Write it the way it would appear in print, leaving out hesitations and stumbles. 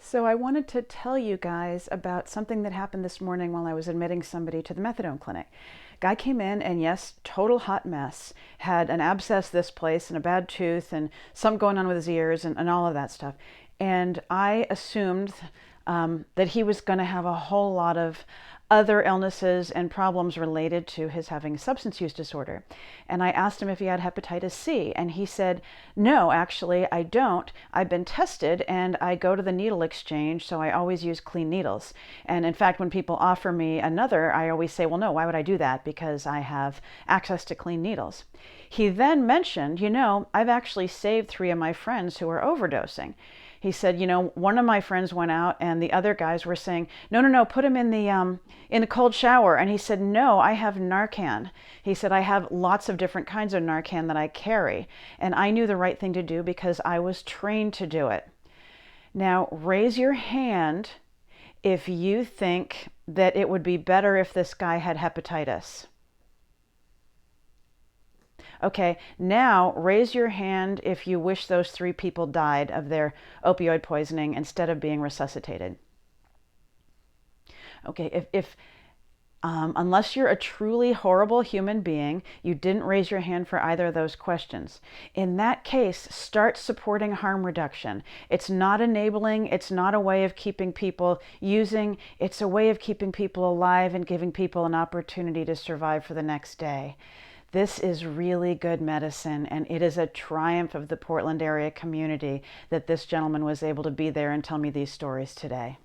So I wanted to tell you guys about something that happened this morning while I was admitting somebody to the methadone clinic. Guy came in and yes, total hot mess. Had an abscess this place and a bad tooth and some going on with his ears and all of that stuff. And I assumed that he was going to have a whole lot of other illnesses and problems related to his having a substance use disorder. And I asked him if he had hepatitis C, and he said, no, actually, I don't. I've been tested and I go to the needle exchange, so I always use clean needles. And in fact, when people offer me another, I always say, well, no, why would I do that? Because I have access to clean needles. He then mentioned, I've actually saved 3 of my friends who are overdosing. He said, one of my friends went out and the other guys were saying, no, put him in the cold shower. And he said, no, I have Narcan. He said, I have lots of different kinds of Narcan that I carry. And I knew the right thing to do because I was trained to do it. Now, raise your hand if you think that it would be better if this guy had hepatitis. Okay, now raise your hand if you wish those 3 people died of their opioid poisoning instead of being resuscitated. Okay, if unless you're a truly horrible human being, you didn't raise your hand for either of those questions. In that case, start supporting harm reduction. It's not enabling, it's not a way of keeping people using, it's a way of keeping people alive and giving people an opportunity to survive for the next day. This is really good medicine, and it is a triumph of the Portland area community that this gentleman was able to be there and tell me these stories today.